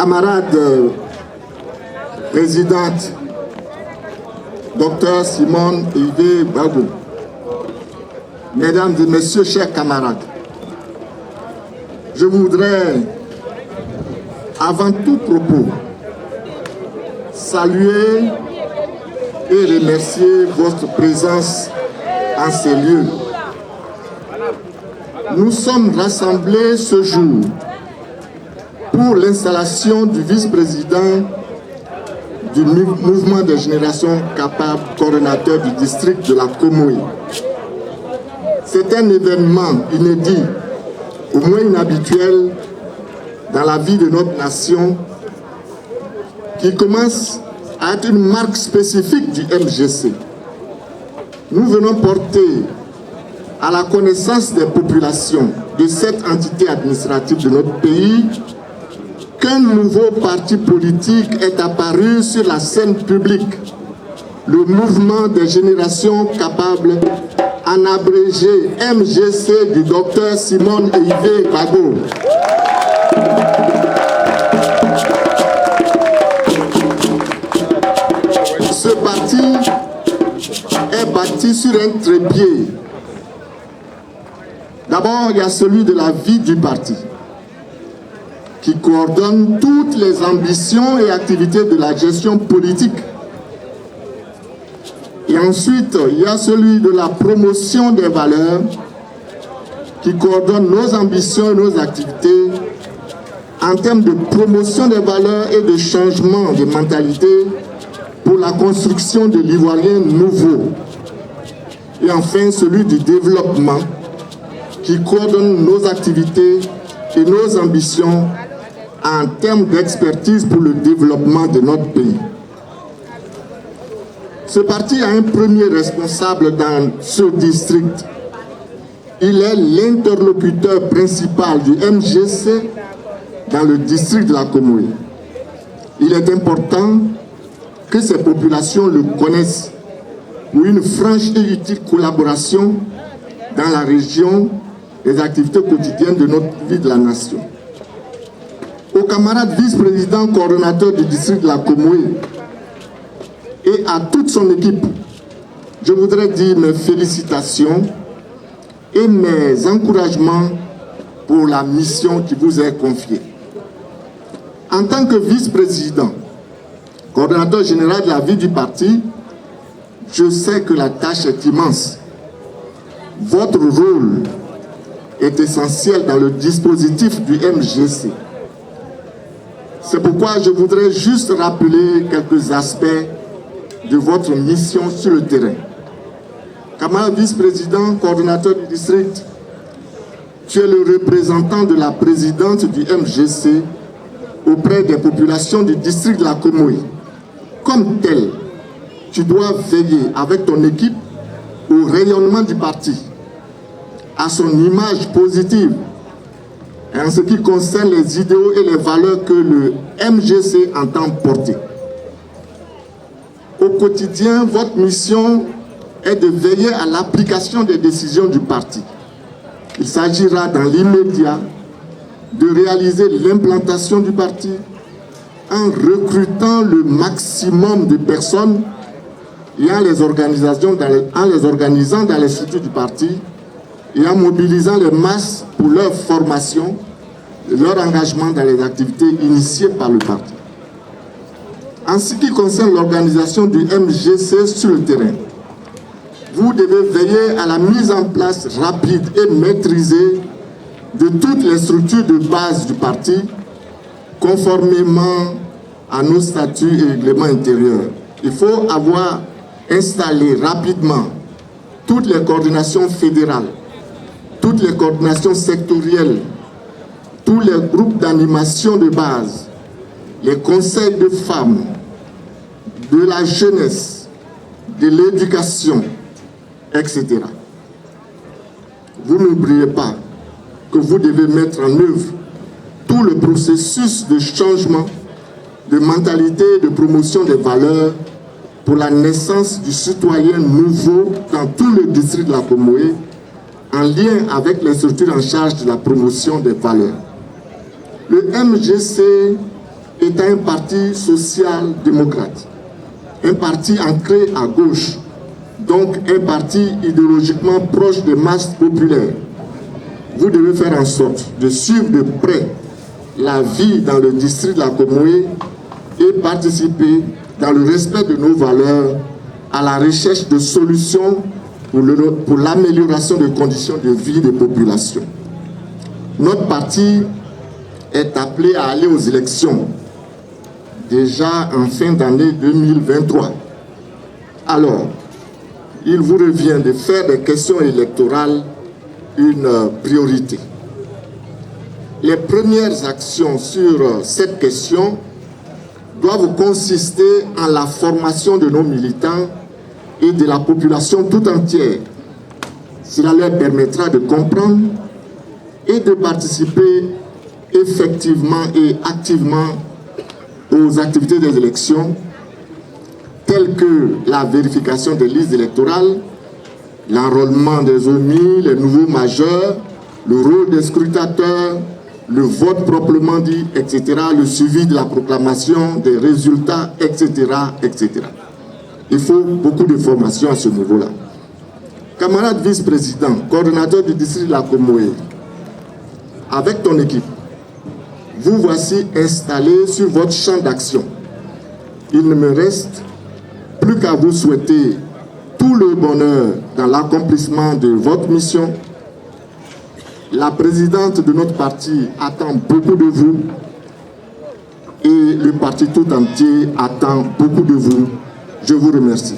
camarade présidente, Dr Simone Ive Gbagbo, mesdames et messieurs, chers camarades, je voudrais, avant tout propos, saluer et remercier votre présence en ces lieux. Nous sommes rassemblés ce jour pour l'installation du vice-président du mouvement des générations capables, coordonnateur du district de la Comoé. C'est un événement inédit, au moins inhabituel, dans la vie de notre nation, qui commence à être une marque spécifique du MGC. Nous venons porter à la connaissance des populations de cette entité administrative de notre pays qu'un nouveau parti politique est apparu sur la scène publique, le mouvement des générations capables, en abrégé MGC du docteur Simone Ive Gbagbo. Ce parti est bâti sur un trépied. D'abord, il y a celui de la vie du parti, qui coordonne toutes les ambitions et activités de la gestion politique. Et ensuite, il y a celui de la promotion des valeurs, qui coordonne nos ambitions et nos activités en termes de promotion des valeurs et de changement de mentalité pour la construction de l'Ivoirien nouveau. Et enfin, celui du développement, qui coordonne nos activités et nos ambitions en termes d'expertise pour le développement de notre pays. Ce parti a un premier responsable dans ce district. Il est l'interlocuteur principal du MGC dans le district de la Comoé. Il est important que ces populations le connaissent pour une franche et utile collaboration dans la région des activités quotidiennes de notre vie de la nation. Au camarade vice-président coordonnateur du district de la Comoé et à toute son équipe, je voudrais dire mes félicitations et mes encouragements pour la mission qui vous est confiée. En tant que vice-président, coordonnateur général de la vie du parti, je sais que la tâche est immense. Votre rôle est essentiel dans le dispositif du MGC. C'est pourquoi je voudrais juste rappeler quelques aspects de votre mission sur le terrain. Camarade vice-président, coordonnateur du district, tu es le représentant de la présidente du MGC auprès des populations du district de la Comoé. Comme tel, tu dois veiller avec ton équipe au rayonnement du parti, à son image positive, et en ce qui concerne les idéaux et les valeurs que le MGC entend porter. Au quotidien, votre mission est de veiller à l'application des décisions du parti. Il s'agira dans l'immédiat de réaliser l'implantation du parti en recrutant le maximum de personnes et en les organisant dans les structures du parti et en mobilisant les masses pour leur formation et leur engagement dans les activités initiées par le parti. En ce qui concerne l'organisation du MGC sur le terrain, vous devez veiller à la mise en place rapide et maîtrisée de toutes les structures de base du parti, conformément à nos statuts et règlements intérieurs. Il faut avoir installé rapidement toutes les coordinations fédérales, toutes les coordinations sectorielles, tous les groupes d'animation de base, les conseils de femmes, de la jeunesse, de l'éducation, etc. Vous n'oubliez pas que vous devez mettre en œuvre tout le processus de changement, de mentalité, de promotion des valeurs pour la naissance du citoyen nouveau dans tout le district de la Comoé, en lien avec les structures en charge de la promotion des valeurs. Le MGC étant un parti social-démocrate, un parti ancré à gauche, donc un parti idéologiquement proche des masses populaires, vous devez faire en sorte de suivre de près la vie dans le district de la Comoé et participer dans le respect de nos valeurs à la recherche de solutions pour l'amélioration des conditions de vie des populations. Notre parti est appelé à aller aux élections déjà en fin d'année 2023. Alors, il vous revient de faire des questions électorales une priorité. Les premières actions sur cette question doivent consister en la formation de nos militants et de la population tout entière. Cela leur permettra de comprendre et de participer effectivement et activement aux activités des élections, telles que la vérification des listes électorales, l'enrôlement des OMI, les nouveaux majeurs, le rôle des scrutateurs, le vote proprement dit, etc., le suivi de la proclamation des résultats, etc., etc. Il faut beaucoup de formation à ce niveau-là. Camarade vice-président, coordonnateur du district de la Comoé, avec ton équipe, vous voici installés sur votre champ d'action. Il ne me reste plus qu'à vous souhaiter tout le bonheur dans l'accomplissement de votre mission. La présidente de notre parti attend beaucoup de vous et le parti tout entier attend beaucoup de vous. Je vous remercie.